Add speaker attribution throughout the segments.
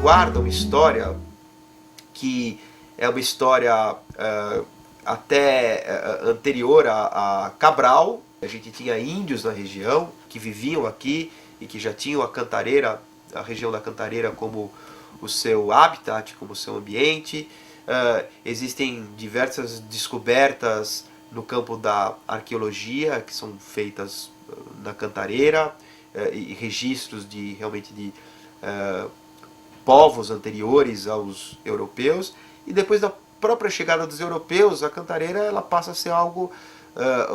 Speaker 1: guarda uma história que é uma história até anterior a Cabral. A gente tinha índios na região que viviam aqui e que já tinham a região da Cantareira como o seu habitat, como o seu ambiente. Existem diversas descobertas no campo da arqueologia que são feitas na Cantareira, e registros realmente de povos anteriores aos europeus. E depois da própria chegada dos europeus, a Cantareira ela passa a ser algo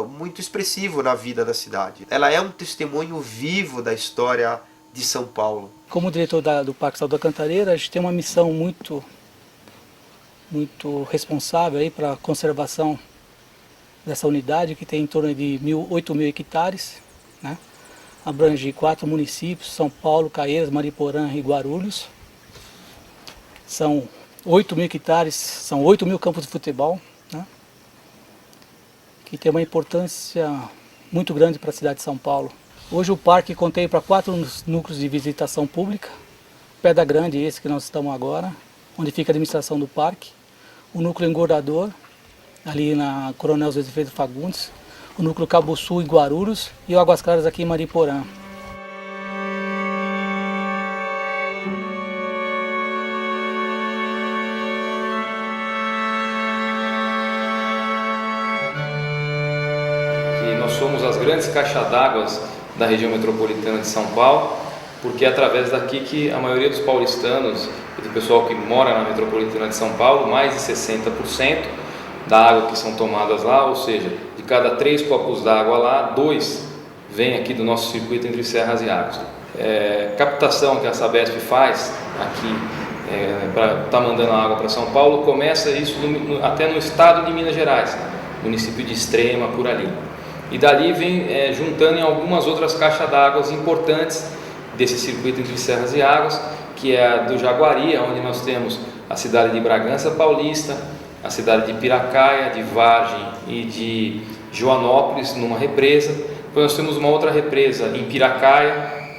Speaker 1: muito expressivo na vida da cidade. Ela é um testemunho vivo da história de São Paulo.
Speaker 2: Como diretor do Parque Estadual da Cantareira, a gente tem uma missão muito responsável para a conservação dessa unidade, que tem em torno de 8.000 hectares, né? Abrange 4 municípios, São Paulo, Caieiras, Mariporã e Guarulhos. São 8.000 hectares, são 8.000 campos de futebol, né? Que tem uma importância muito grande para a cidade de São Paulo. Hoje o parque contempla 4 núcleos de visitação pública. Pedra Grande, esse que nós estamos agora, onde fica a administração do parque. O núcleo Engordador, ali na Coronel Zé de Freitas Fagundes. O núcleo Cabo Sul em Guarulhos e o Águas Claras aqui em Mariporã.
Speaker 3: Nós somos as grandes caixas d'água da região metropolitana de São Paulo, porque é através daqui que a maioria dos paulistanos e do pessoal que mora na metropolitana de São Paulo, mais de 60% da água que são tomadas lá, ou seja, de cada 3 copos d'água lá, 2 vêm aqui do nosso circuito entre Serras e Águas. Captação que a Sabesp faz aqui para estar mandando a água para São Paulo, começa isso até no estado de Minas Gerais, município de Extrema, por ali. E dali vem juntando em algumas outras caixas d'água importantes desse circuito entre Serras e Águas, que é a do Jaguari, onde nós temos a cidade de Bragança Paulista, a cidade de Piracaia, de Vargem e de Joanópolis, numa represa. Depois nós temos uma outra represa em Piracaia,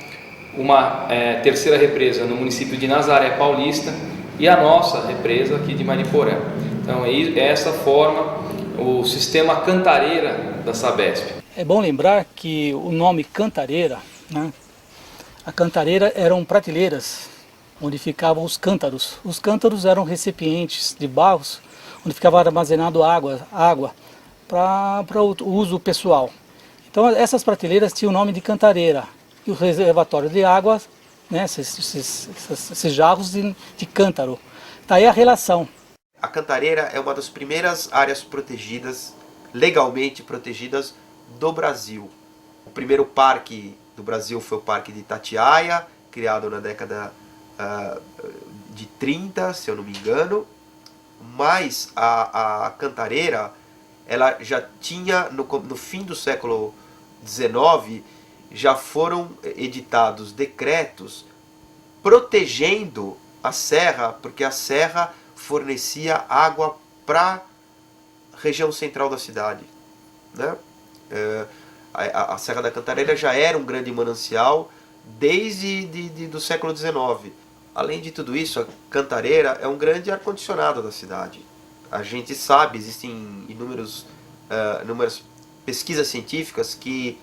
Speaker 3: uma terceira represa no município de Nazaré Paulista e a nossa represa aqui de Mariporã. Então essa forma o sistema Cantareira da Sabesp.
Speaker 2: É bom lembrar que o nome Cantareira, né? A Cantareira eram prateleiras onde ficavam os cântaros. Os cântaros eram recipientes de barros onde ficava armazenado água para o uso pessoal. Então essas prateleiras tinham o nome de Cantareira e o reservatório de água, né? Esses jarros de cântaro. Daí a relação.
Speaker 1: A Cantareira é uma das primeiras áreas protegidas, legalmente protegidas, do Brasil. O primeiro parque do Brasil foi o Parque de Itatiaia, criado na década de 30, se eu não me engano. Mas a Cantareira, ela já tinha, no fim do século XIX, já foram editados decretos protegendo a serra, porque a serra fornecia água para a região central da cidade, né? A Serra da Cantareira já era um grande manancial desde do século XIX. Além de tudo isso, a Cantareira é um grande ar-condicionado da cidade. A gente sabe, existem inúmeras pesquisas científicas que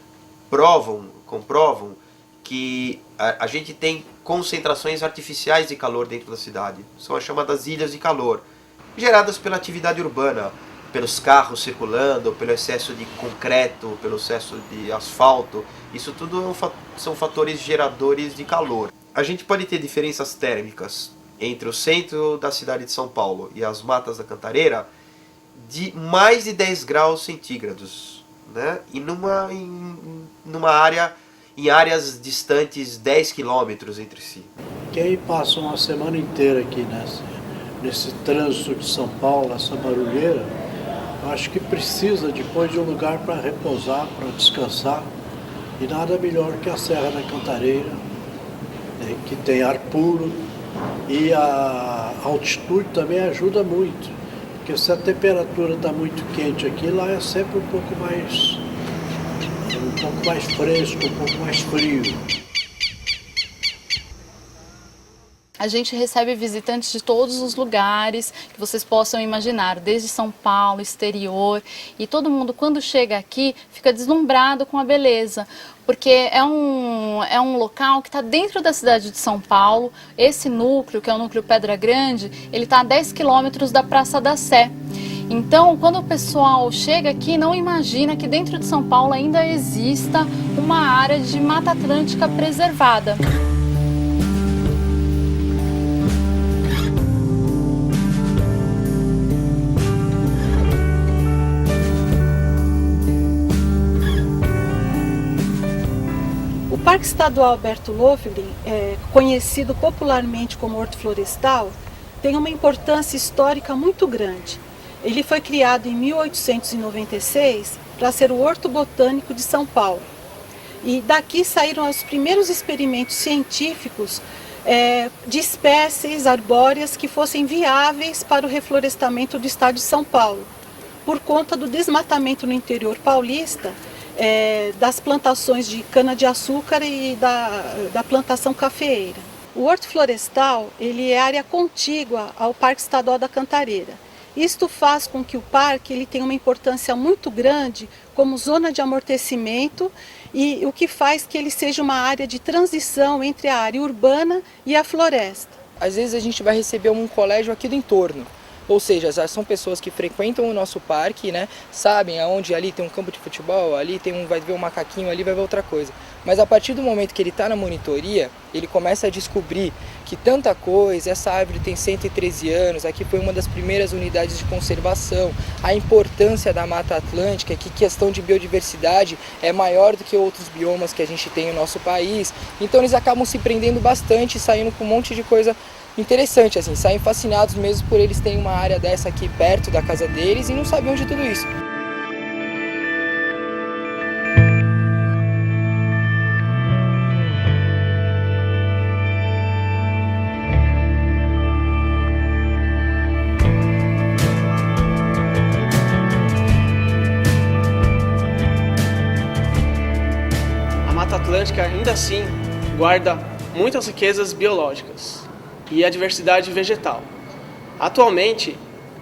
Speaker 1: comprovam que a gente tem concentrações artificiais de calor dentro da cidade. São as chamadas ilhas de calor, geradas pela atividade urbana, pelos carros circulando, pelo excesso de concreto, pelo excesso de asfalto. Isso tudo são fatores geradores de calor. A gente pode ter diferenças térmicas entre o centro da cidade de São Paulo e as matas da Cantareira de mais de 10 graus centígrados, né? E em áreas distantes 10 quilômetros entre si.
Speaker 4: Quem passa uma semana inteira aqui nesse trânsito de São Paulo, essa barulheira, acho que precisa depois de um lugar para repousar, para descansar. E nada melhor que a Serra da Cantareira, né, que tem ar puro, e a altitude também ajuda muito. Porque se a temperatura está muito quente aqui, lá é sempre um pouco mais fresco, um pouco mais frio.
Speaker 5: A gente recebe visitantes de todos os lugares que vocês possam imaginar, desde São Paulo, exterior, e todo mundo quando chega aqui fica deslumbrado com a beleza, porque é um local que está dentro da cidade de São Paulo. Esse núcleo, que é o núcleo Pedra Grande, ele está a 10 quilômetros da Praça da Sé. Então, quando o pessoal chega aqui, não imagina que dentro de São Paulo ainda exista uma área de Mata Atlântica preservada.
Speaker 6: O Parque Estadual Alberto Löfgren, conhecido popularmente como Horto Florestal, tem uma importância histórica muito grande. Ele foi criado em 1896 para ser o Horto Botânico de São Paulo. E daqui saíram os primeiros experimentos científicos de espécies arbóreas que fossem viáveis para o reflorestamento do estado de São Paulo, por conta do desmatamento no interior paulista, das plantações de cana-de-açúcar e da plantação cafeeira. O Horto Florestal ele é área contígua ao Parque Estadual da Cantareira. Isto faz com que o parque ele tenha uma importância muito grande como zona de amortecimento e o que faz que ele seja uma área de transição entre a área urbana e a floresta.
Speaker 7: Às vezes a gente vai receber um colégio aqui do entorno. Ou seja, já são pessoas que frequentam o nosso parque, né? Sabem aonde ali tem um campo de futebol, ali vai ver um macaquinho, ali vai ver outra coisa. Mas a partir do momento que ele está na monitoria, ele começa a descobrir que tanta coisa, essa árvore tem 113 anos, aqui foi uma das primeiras unidades de conservação, a importância da Mata Atlântica, que questão de biodiversidade é maior do que outros biomas que a gente tem no nosso país. Então eles acabam se prendendo bastante, saindo com um monte de coisa interessante, assim, saem fascinados mesmo por eles terem uma área dessa aqui perto da casa deles e não sabiam de tudo isso.
Speaker 8: A Mata Atlântica ainda assim guarda muitas riquezas biológicas e a diversidade vegetal. Atualmente,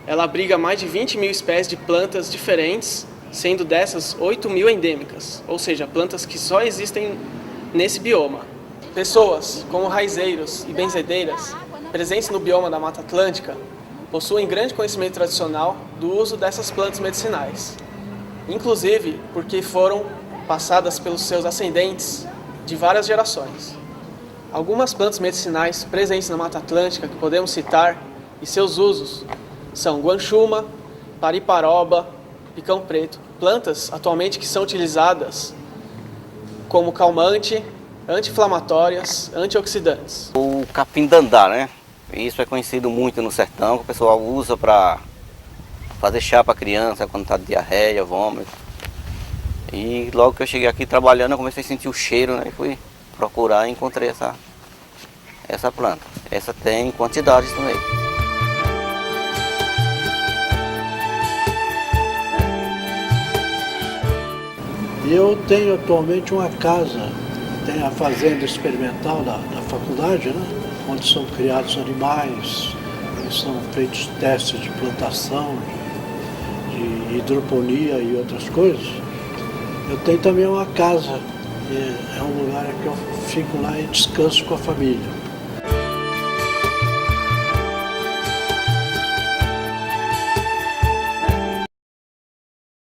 Speaker 8: ela abriga mais de 20 mil espécies de plantas diferentes, sendo dessas 8 mil endêmicas, ou seja, plantas que só existem nesse bioma. Pessoas como raizeiros e benzedeiras, presentes no bioma da Mata Atlântica, possuem grande conhecimento tradicional do uso dessas plantas medicinais, inclusive porque foram passadas pelos seus ascendentes de várias gerações. Algumas plantas medicinais presentes na Mata Atlântica que podemos citar e seus usos são guanchuma, pariparoba, picão preto. Plantas atualmente que são utilizadas como calmante, anti-inflamatórias, antioxidantes.
Speaker 9: O capim-dandá, né? Isso é conhecido muito no sertão, que o pessoal usa para fazer chá para criança quando está de diarreia, vômito. E logo que eu cheguei aqui trabalhando, eu comecei a sentir o cheiro, né? E fui procurar e encontrei essa planta. Essa tem quantidades também.
Speaker 4: Eu tenho atualmente uma casa, tem a fazenda experimental da faculdade, né? Onde são criados animais, são feitos testes de plantação, de hidroponia e outras coisas. Eu tenho também uma casa, é um lugar que eu fico lá e descanso com a família.